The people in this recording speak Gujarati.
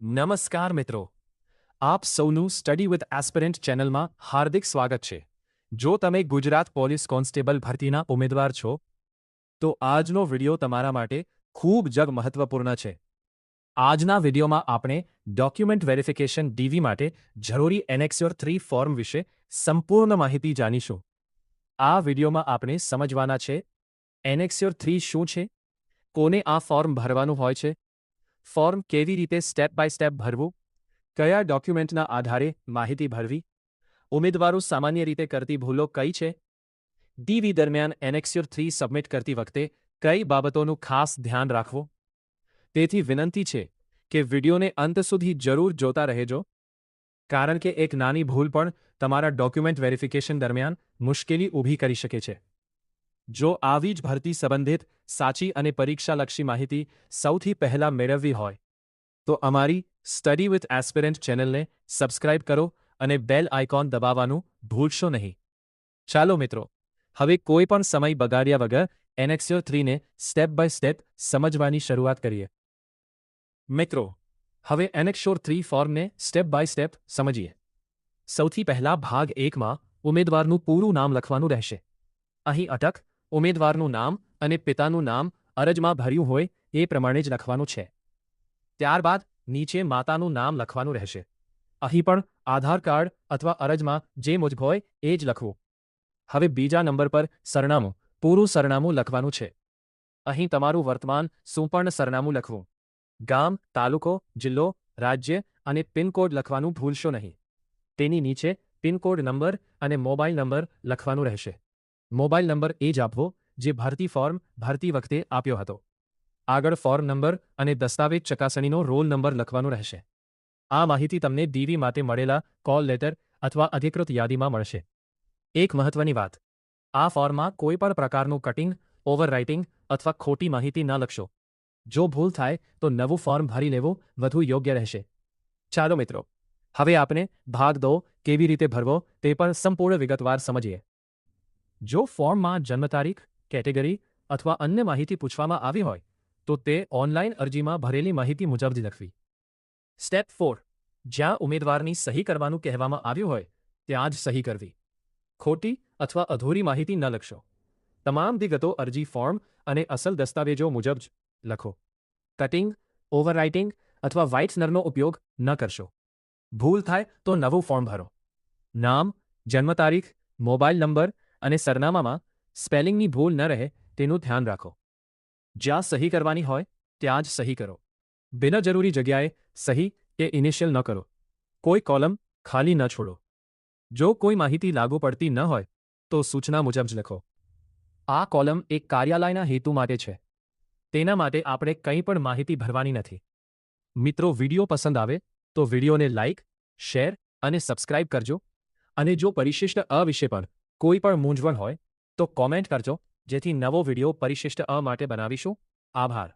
નમસ્કાર મિત્રો, આપ સૌનું સ્ટડી વિથ એસ્પિરન્ટ ચેનલમાં હાર્દિક સ્વાગત છે. જો તમે ગુજરાત પોલીસ કોન્સ્ટેબલ ભરતીના ઉમેદવાર છો તો આજનો વિડિયો તમારા માટે ખૂબ જ મહત્વપૂર્ણ છે. આજના વિડિયોમાં આપણે ડોક્યુમેન્ટ વેરિફિકેશન ડીવી માટે જરૂરી એનેક્સ્યોર 3 ફોર્મ વિશે સંપૂર્ણ માહિતી જાણીશું. આ વિડિયોમાં આપણે સમજવાના છે એનેક્સ્યોર 3 શું છે, કોને આ ફોર્મ ભરવાનું હોય છે, ફોર્મ કેવી રીતે સ્ટેપ બાય સ્ટેપ ભરવું, કયા ડોક્યુમેન્ટના આધારે માહિતી ભરવી, ઉમેદવારો સામાન્ય રીતે કરતી ભૂલો કઈ છે, ડીવી દરમિયાન એનેક્સ્યોર 3 સબમિટ કરતી વખતે કઈ બાબતોનું ખાસ ધ્યાન રાખવું. તેથી વિનંતી છે કે વિડિયોને અંત સુધી જરૂર જોતા રહેજો, કારણ કે એક નાની ભૂલ પણ તમારા ડોક્યુમેન્ટ વેરિફિકેશન દરમિયાન મુશ્કેલી ઊભી કરી શકે છે. જો આવી જ ભરતી સંબંધિત સાચી અને પરીક્ષાલક્ષી માહિતી સૌથી પહેલા મેળવવી હોય તો અમારી સ્ટડી વિથ એસ્પિરન્ટ ચેનલને સબસ્ક્રાઇબ કરો અને બેલ આઇકોન દબાવવાનું ભૂલશો નહીં. ચાલો મિત્રો, હવે કોઈ પણ સમય બગાડ્યા વગર એનેક્સ્યોર 3ને સ્ટેપ બાય સ્ટેપ સમજવાની શરૂઆત કરીએ. મિત્રો, હવે એનેક્સ્યોર 3 ફોર્મને સ્ટેપ બાય સ્ટેપ સમજીએ. સૌથી પહેલા ભાગ 1માં ઉમેદવારનું પૂરું નામ લખવાનું રહેશે. અહીં અટક ઉમેદવારનું નામ અને પિતાનું નામ અરજમાં ભર્યું હોય એ પ્રમાણે જ લખવાનું છે. ત્યારબાદ નીચે માતાનું નામ લખવાનું રહેશે. અહીં પણ આધાર કાર્ડ અથવા અરજમાં જે મુજબ હોય એ જ લખવું. હવે બીજા નંબર પર સરનામું, પૂરું સરનામું લખવાનું છે. અહીં તમારું વર્તમાન સુપર્ણ સરનામું લખવું. ગામ, તાલુકો, જિલ્લો, રાજ્ય અને પિનકોડ લખવાનું ભૂલશો નહીં. તેની નીચે પિનકોડ નંબર અને મોબાઈલ નંબર લખવાનું રહેશે. મોબાઈલ નંબર એ જ આપવો જે ભરતી ફોર્મ ભરતી વખતે આપ્યો હતો. આગળ ફોર્મ નંબર અને દસ્તાવેજ ચકાસણીનો રોલ નંબર લખવાનો રહેશે. આ માહિતી તમને ડીવી માટે મળેલા કોલ લેટર અથવા અધિકૃત યાદીમાં મળશે. એક મહત્વની વાત, આ ફોર્મમાં કોઈ પણ પ્રકારનું કટિંગ, ઓવરરાઇટિંગ અથવા ખોટી માહિતી ન લખશો. જો ભૂલ થાય તો નવું ફોર્મ ભરી લેવું વધુ યોગ્ય રહેશે. ચાલો મિત્રો, હવે આપણે ભાગ 2 કેવી રીતે ભરવો તે પણ સંપૂર્ણ વિગતવાર સમજીએ. જો ફોર્મમાં જન્મ તારીખ, કેટેગરી અથવા અન્ય માહિતી પૂછવામાં આવી હોય તો તે ઓનલાઈન અરજીમાં ભરેલી માહિતી મુજબ જ લખવી. સ્ટેપ 4, જ્યાં ઉમેદવારની સહી કરવાનું કહેવામાં આવ્યું હોય ત્યાં જ સહી કરવી. ખોટી અથવા અધૂરી માહિતી ન લખશો. તમામ વિગતો અરજી ફોર્મ અને અસલ દસ્તાવેજો મુજબ જ લખો. કટિંગ, ઓવરરાઇટિંગ અથવા વ્હાઇટનરનો ઉપયોગ ન કરશો. ભૂલ થાય તો નવું ફોર્મ ભરો. નામ, જન્મ તારીખ, મોબાઈલ નંબર અને સરનામામાં સ્પેલિંગની ભૂલ ન રહે તેનું ધ્યાન રાખો. જ્યાં સહી કરવાની હોય ત્યાં જ સહી કરો. બિનજરૂરી જગ્યાએ સહી કે ઇનિશિયલ ન કરો. કોઈ કોલમ ખાલી ન છોડો. જો કોઈ માહિતી લાગુ પડતી ન હોય તો સૂચના મુજબ જ લખો. આ કોલમ એક કાર્યાલયના હેતુ માટે છે. તેના માટે આપણે કંઈ પણ માહિતી ભરવાની નથી. મિત્રો, વિડિયો પસંદ આવે તો વિડિયોને લાઇક, શેર અને સબસ્ક્રાઇબ કરજો. અને જો પરિશિષ્ટ અ વિશે પણ કોઈ પણ મૂંઝવણ હોય તો કોમેન્ટ કરજો, જેથી નવો વિડિયો પરિશિષ્ટ અ માટે બનાવીશું. આભાર.